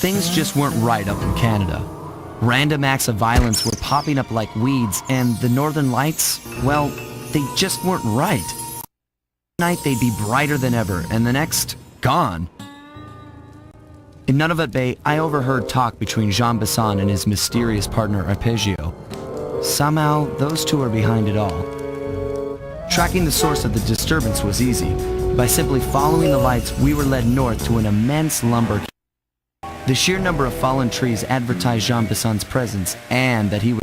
Things just weren't right up in Canada. Random acts of violence were popping up like weeds, and the Northern Lights, well, they just weren't right. One night they'd be brighter than ever, and the next, gone. In Nunavut Bay, I overheard talk between Jean Bisson and his mysterious partner Arpeggio. Somehow, those two are behind it all. Tracking the source of the disturbance was easy. By simply following the lights, we were led north to an immense lumber camp. The sheer number of fallen trees advertised Jean Bisson's presence and that he was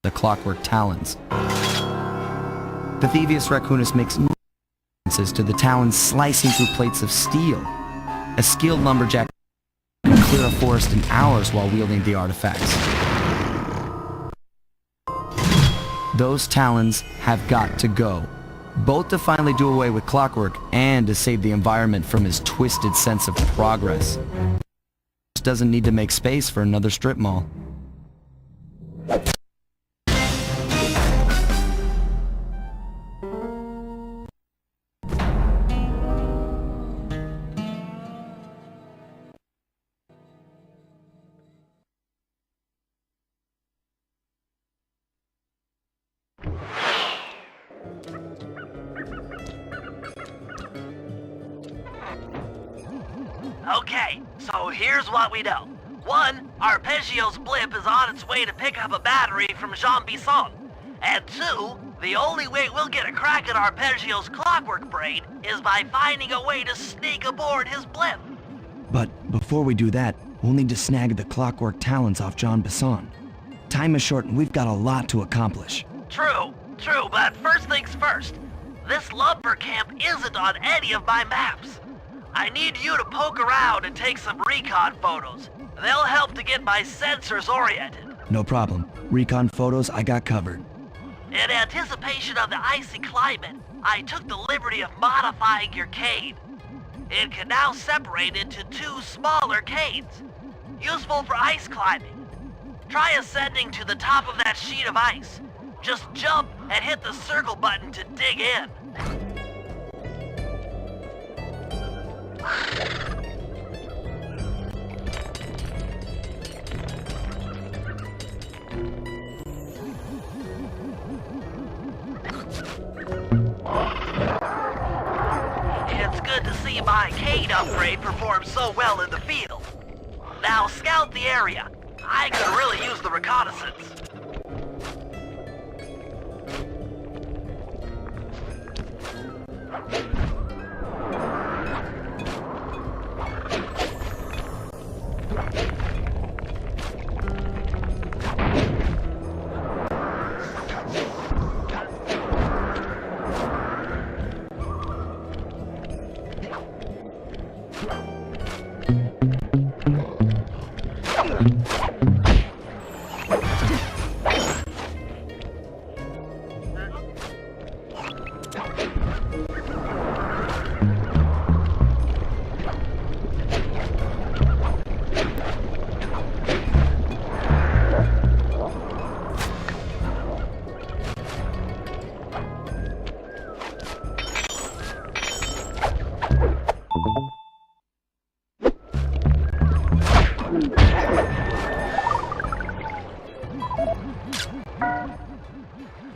the clockwork talons. The Thievius raccoonus makes no references to the talons slicing through plates of steel. A skilled lumberjack can clear a forest in hours while wielding the artifacts. Those talons have got to go, both to finally do away with clockwork and to save the environment from his twisted sense of progress. Doesn't need to make space for another strip mall. Okay, so here's what we know. 1, Arpeggio's blimp is on its way to pick up a battery from Jean Bisson. And 2, the only way we'll get a crack at Arpeggio's clockwork brain is by finding a way to sneak aboard his blimp. But before we do that, we'll need to snag the clockwork talons off Jean Bisson. Time is short and we've got a lot to accomplish. True, but first things first. This lumber camp isn't on any of my maps. I need you to poke around and take some recon photos. They'll help to get my sensors oriented. No problem. Recon photos I got covered. In anticipation of the icy climate, I took the liberty of modifying your cane. It can now separate into 2 smaller canes, useful for ice climbing. Try ascending to the top of that sheet of ice. Just jump and hit the circle button to dig in. It's good to see my cane upgrade perform so well in the field. Now scout the area. I could really use the reconnaissance.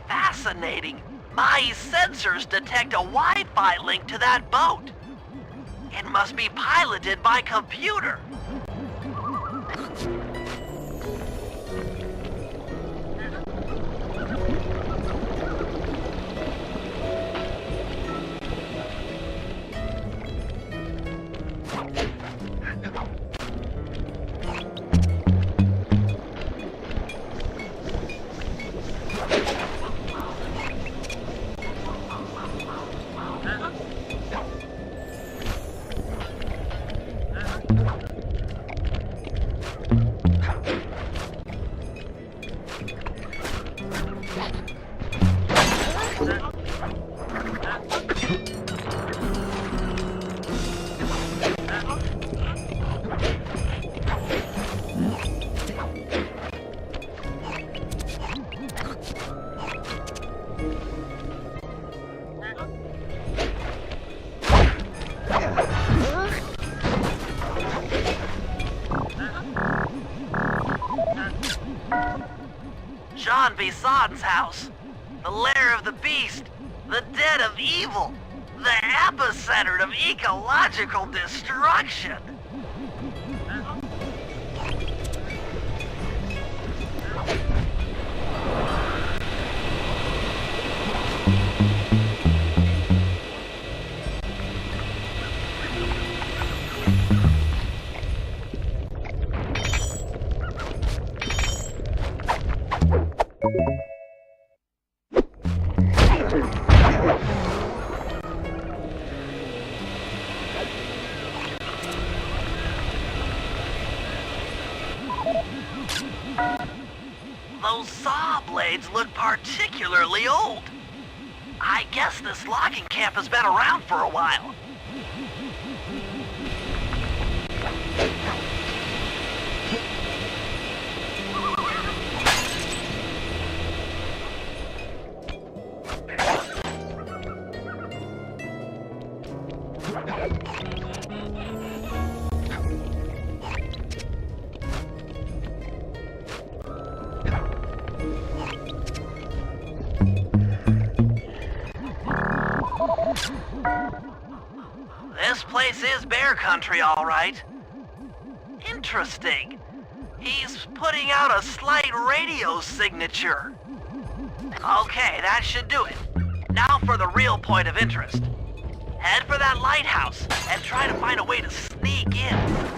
Fascinating. My sensors detect a Wi-Fi link to that boat. It must be piloted by computer. John's house. The lair of the beast, the den of evil, the epicenter of ecological destruction. Those saw blades look particularly old. I guess this logging camp has been around for a while. This place is bear country, all right. Interesting. He's putting out a slight radio signature. Okay, that should do it. Now for the real point of interest. Head for that lighthouse and try to find a way to sneak in.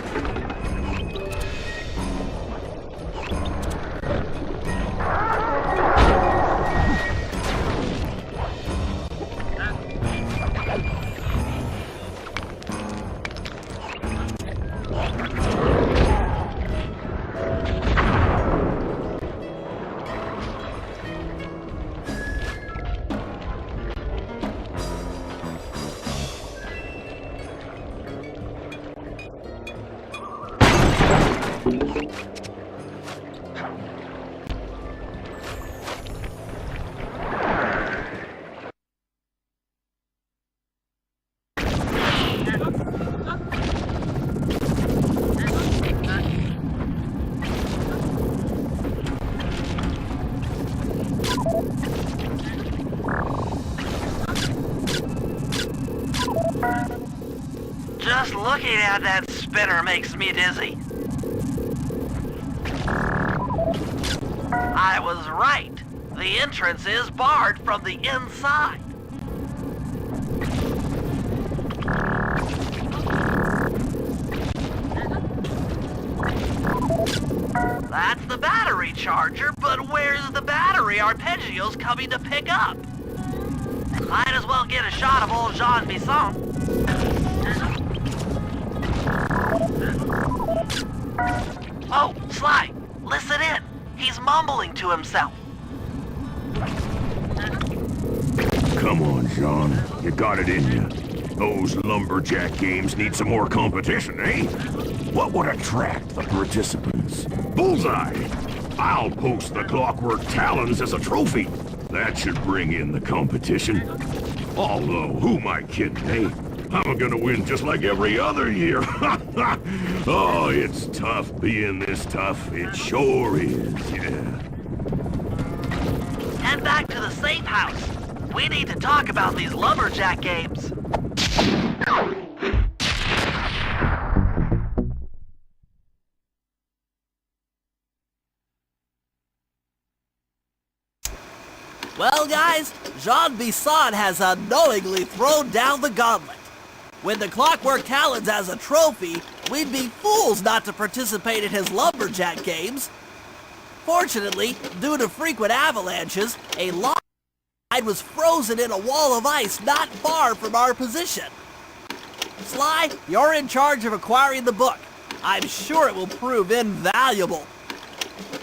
Just looking at that spinner makes me dizzy. I was right. The entrance is barred from the inside. That's the battery charger, but where's the battery Arpeggio's coming to pick up? Might as well get a shot of old Jean Bisson. Oh, Sly, listen in. He's mumbling to himself. Come on, Jean. You got it in you. Those lumberjack games need some more competition, eh? What would attract the participants? Bullseye! I'll post the clockwork talons as a trophy. That should bring in the competition. Although, who am I kidding, eh? I'm gonna win just like every other year. Oh, it's tough being this tough. It sure is, yeah. Head back to the safe house. We need to talk about these lumberjack games. Well, guys, Jean Bisson has unknowingly thrown down the gauntlet. With the clockwork talons as a trophy, we'd be fools not to participate in his lumberjack games. Fortunately, due to frequent avalanches, a log was frozen in a wall of ice not far from our position. Sly, you're in charge of acquiring the book. I'm sure it will prove invaluable.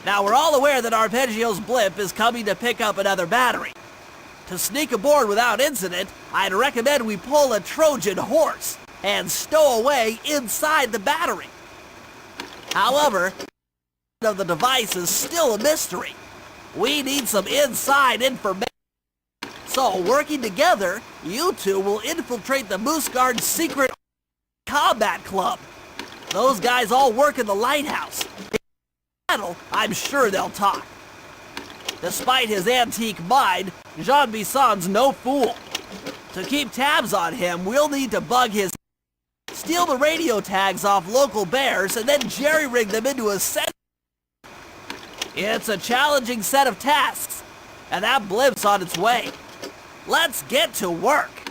Now, we're all aware that Arpeggio's blimp is coming to pick up another battery. To sneak aboard without incident, I'd recommend we pull a Trojan horse and stow away inside the battery. However, of the device is still a mystery. We need some inside information. So, working together, you two will infiltrate the Moose Guard's secret combat club. Those guys all work in the lighthouse. I'm sure they'll talk. Despite his antique mind, Jean Bison's no fool. To keep tabs on him, we'll need to bug his... steal the radio tags off local bears, and then jerry-rig them into a set... It's a challenging set of tasks, and that blimp's on its way. Let's get to work.